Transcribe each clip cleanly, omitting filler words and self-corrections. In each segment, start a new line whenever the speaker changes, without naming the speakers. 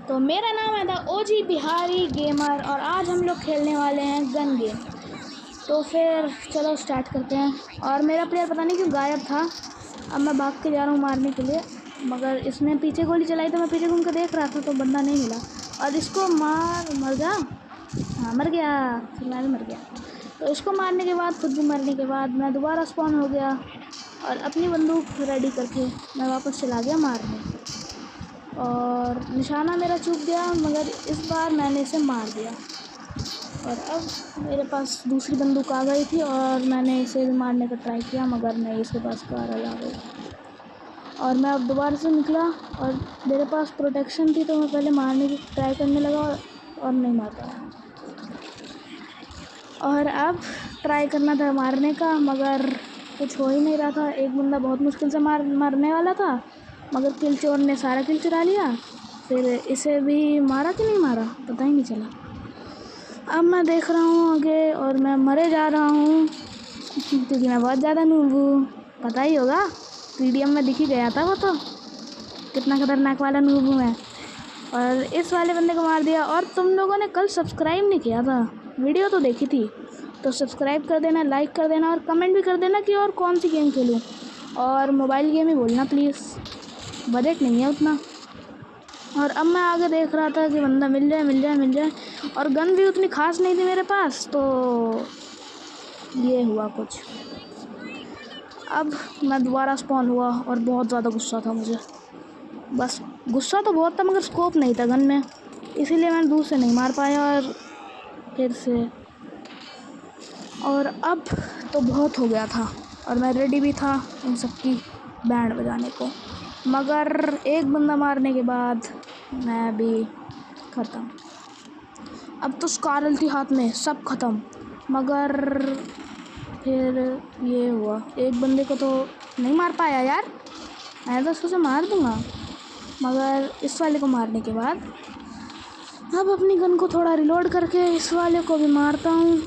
तो मेरा नाम है द ओजी बिहारी गेमर और आज हम लोग खेलने वाले हैं गन गेम। तो फिर चलो स्टार्ट करते हैं। और मेरा प्लेयर पता नहीं क्यों गायब था। अब मैं भाग के जा रहा हूँ मारने के लिए, मगर इसने पीछे गोली चलाई तो मैं पीछे घूम कर देख रहा था तो बंदा नहीं मिला। और इसको मर जा। हाँ मर गया, फिर मैं भी मर गया। तो इसको मारने के बाद, खुद भी मरने के बाद, मैं दोबारा स्पॉन हो गया और अपनी बंदूक रेडी करके मैं वापस चला गया मारने। और निशाना मेरा चूक गया, मगर इस बार मैंने इसे मार दिया। और अब मेरे पास दूसरी बंदूक आ गई थी और मैंने इसे मारने का ट्राई किया, मगर नहीं, इसके पास कार आ गई। और मैं अब दोबारा से निकला और मेरे पास प्रोटेक्शन थी तो मैं पहले मारने की ट्राई करने लगा और नहीं मार पाया। और अब ट्राई करना था मारने का, मगर कुछ हो ही नहीं रहा था। एक बंदा बहुत मुश्किल से मारने वाला था, मगर किल चोर ने सारा किल चुरा लिया। फिर इसे भी मारा कि नहीं मारा पता ही नहीं चला। अब मैं देख रहा हूँ आगे और मैं मरे जा रहा हूँ क्योंकि मैं बहुत ज़्यादा नूब हूँ। पता ही होगा, वीडियो में दिख ही गया था वो, तो कितना खतरनाक वाला नूब हूँ मैं। और इस वाले बंदे को मार दिया। और तुम लोगों ने कल सब्सक्राइब नहीं किया था, वीडियो तो देखी थी, तो सब्सक्राइब कर देना, लाइक कर देना और कमेंट भी कर देना कि और कौन सी गेम खेलूँ। और मोबाइल गेम ही बोलना प्लीज़, बजट नहीं है उतना। और अब मैं आगे देख रहा था कि बंदा मिल जाए और गन भी उतनी खास नहीं थी मेरे पास, तो ये हुआ कुछ। अब मैं दोबारा स्पॉन हुआ और बहुत ज़्यादा गुस्सा था मुझे। बस गुस्सा तो बहुत था, मगर स्कोप नहीं था गन में, इसीलिए मैं दूर से नहीं मार पाया। और फिर से और अब तो बहुत हो गया था और मैं रेडी भी था इन सबकी बैंड बजाने को, मगर एक बंदा मारने के बाद मैं भी ख़त्म। अब तो स्कारल थी हाथ में, सब ख़त्म। मगर फिर ये हुआ, एक बंदे को तो नहीं मार पाया यार, मैं तो उसको मार दूँगा। मगर इस वाले को मारने के बाद अब अपनी गन को थोड़ा रिलोड करके इस वाले को भी मारता हूँ।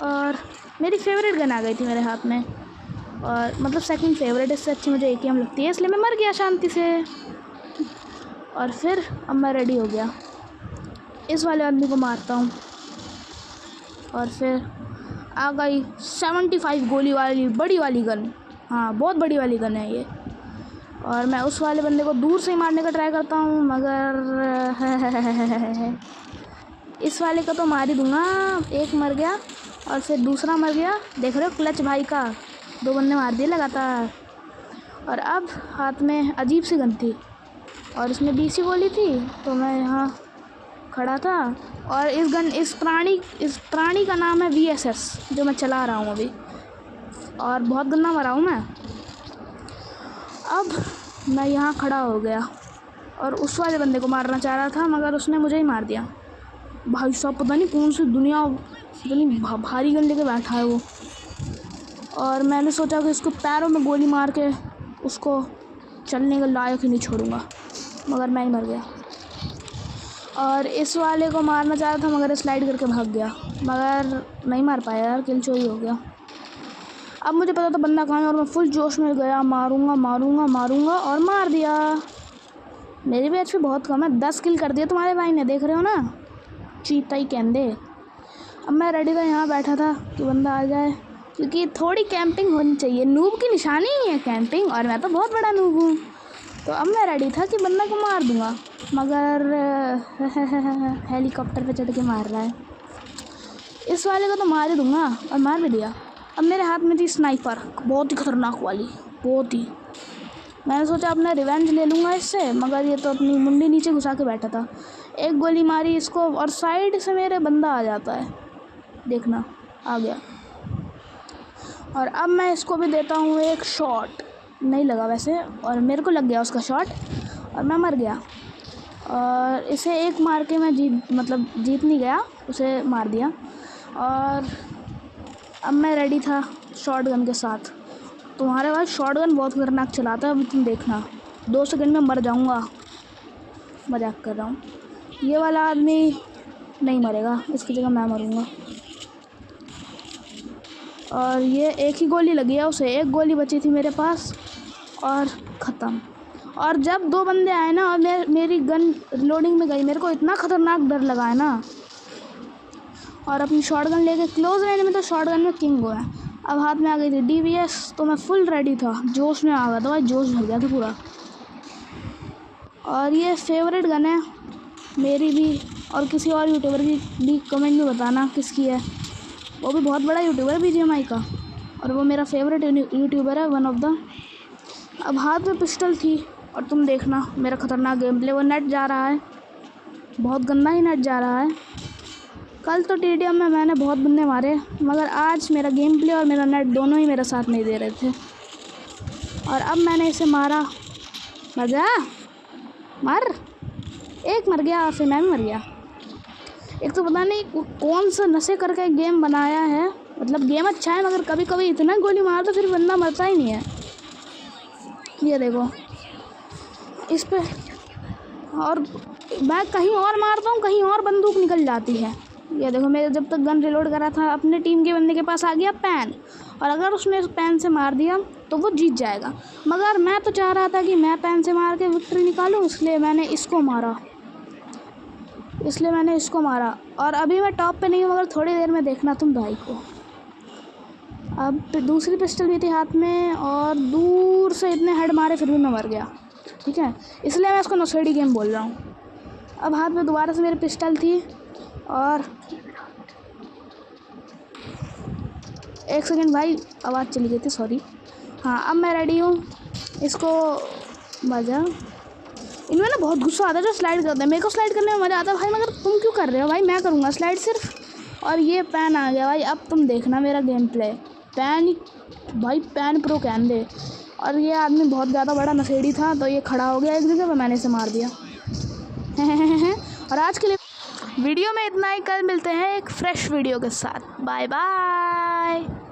और मेरी फेवरेट गन आ गई थी मेरे हाथ में, और मतलब सेकंड फेवरेट, इससे अच्छी मुझे AKM लगती है, इसलिए मैं मर गया शांति से। और फिर अब मैं रेडी हो गया, इस वाले आदमी को मारता हूँ। और फिर आ गई 75 गोली वाली बड़ी वाली गन। हाँ बहुत बड़ी वाली गन है ये। और मैं उस वाले बंदे को दूर से ही मारने का ट्राई करता हूँ, मगर इस वाले को तो मार ही दूँगा। एक मर गया और फिर दूसरा मर गया, देख रहे हो क्लच भाई का, 2 बंदे मार दिए लगातार। और अब हाथ में अजीब सी गन थी और इसमें 20 गोली थी, तो मैं यहाँ खड़ा था। और इस प्राणी का नाम है VSS, जो मैं चला रहा हूँ अभी, और बहुत गंदा मरा हूँ मैं। अब मैं यहाँ खड़ा हो गया और उस वाले बंदे को मारना चाह रहा था, मगर उसने मुझे ही मार दिया। भाई साहब पता नहीं कौन सी दुनिया, इतनी भारी गन लेके बैठा है वो। और मैंने सोचा कि इसको पैरों में गोली मार के उसको चलने के लायक ही नहीं छोड़ूंगा, मगर मैं ही मर गया। और इस वाले को मारना चाह रहा था, मगर स्लाइड करके भाग गया, मगर नहीं मार पाया यार, किल चोरी हो गया। अब मुझे पता था बंदा कहाँ है और मैं फुल जोश में गया, मारूंगा और मार दिया। मेरी भी HP बहुत कम है, 10 किल कर दिया तुम्हारे भाई ने, देख रहे हो ना, चीता ही कहते। अब मैं रेडी था, यहाँ बैठा था कि बंदा आ जाए, क्योंकि थोड़ी कैंपिंग होनी चाहिए, नूब की निशानी ही है कैंपिंग, और मैं तो बहुत बड़ा नूब हूँ। तो अब मैं रेडी था कि बंदा को मार दूँगा, मगर हेलीकॉप्टर पे चढ़ के मार रहा है। इस वाले को तो मार ही दूँगा, और मार भी दिया। अब मेरे हाथ में थी स्नाइपर, बहुत ही खतरनाक वाली, बहुत ही। मैंने सोचा अपना रिवेंज ले लूँगा इससे, मगर ये तो अपनी मुंडी नीचे घुसा के बैठा था। एक गोली मारी इसको और साइड से मेरे बंदा आ जाता है, देखना आ गया। और अब मैं इसको भी देता हूँ एक शॉट, नहीं लगा वैसे, और मेरे को लग गया उसका शॉट और मैं मर गया। और इसे एक मार के मैं जीत नहीं गया, उसे मार दिया। और अब मैं रेडी था शॉट गन के साथ। तुम्हारे पास शॉट गन बहुत खतरनाक चलाता है, अभी तुम देखना, 2 सेकंड में मर जाऊँगा, मजाक कर रहा हूँ। ये वाला आदमी नहीं मरेगा, इसकी जगह मैं मरूँगा। और ये एक ही गोली लगी है उसे, एक गोली बची थी मेरे पास और ख़त्म। और जब 2 बंदे आए ना और मेरी गन लोडिंग में गई, मेरे को इतना ख़तरनाक डर लगा है ना। और अपनी शॉटगन लेके क्लोज रेंज में तो शॉटगन में किंग हुआ है। अब हाथ में आ गई थी DBS, तो मैं फुल रेडी था, जोश में आ गया था भाई, जोश भर गया था पूरा। और ये फेवरेट गन है मेरी भी और किसी और यूट्यूबर की भी, कमेंट में बताना किसकी है। वो भी बहुत बड़ा यूट्यूबर है BGMI का, और वो मेरा फेवरेट यूट्यूबर है, वन ऑफ द। अब हाथ में पिस्टल थी और तुम देखना मेरा ख़तरनाक गेम प्ले। वो नेट जा रहा है, बहुत गंदा ही नेट जा रहा है। कल तो TDM में मैंने बहुत बंदे मारे, मगर आज मेरा गेम प्ले और मेरा नेट दोनों ही मेरा साथ नहीं दे रहे थे। और अब मैंने इसे मारा, मर जा, मर, एक मर गया, फिर मैं भी मर गया। एक तो पता नहीं कौन सा नशे करके गेम बनाया है, मतलब गेम अच्छा है मगर कभी कभी इतना गोली मार तो फिर बंदा मरता ही नहीं है। ये देखो इस पे, और मैं कहीं और मारता हूँ, कहीं और बंदूक निकल जाती है। ये देखो मेरे जब तक गन रिलोड करा था, अपने टीम के बंदे के पास आ गया पैन, और अगर उसने पैन से मार दिया तो वो जीत जाएगा। मगर मैं तो चाह रहा था कि मैं पैन से मार के विक्ट्री निकालूं, इसलिए मैंने इसको मारा। और अभी मैं टॉप पे नहीं हूँ, मगर थोड़ी देर में देखना तुम भाई को। अब दूसरी पिस्टल भी थी हाथ में और दूर से इतने हेड मारे फिर भी मैं मर गया, ठीक है, इसलिए मैं इसको नशेड़ी गेम बोल रहा हूँ। अब हाथ में दोबारा से मेरी पिस्टल थी और एक सेकंड भाई, आवाज़ चली गई थी, सॉरी। हाँ अब मैं रेडी हूँ, इसको बजा। इनमें ना बहुत गुस्सा आता है जो स्लाइड करते हैं, मेरे को स्लाइड करने में मज़ा आता है भाई, मगर तुम क्यों कर रहे हो भाई, मैं करूँगा स्लाइड सिर्फ। और ये पैन आ गया भाई, अब तुम देखना मेरा गेम प्ले। पैन भाई, पैन प्रो कैन दे। और ये आदमी बहुत ज़्यादा बड़ा नशेड़ी था, तो ये खड़ा हो गया एक जगह पर, मैंने इसे मार दिया। और आज के लिए वीडियो में इतना ही, कल मिलते हैं एक फ्रेश वीडियो के साथ। Bye bye.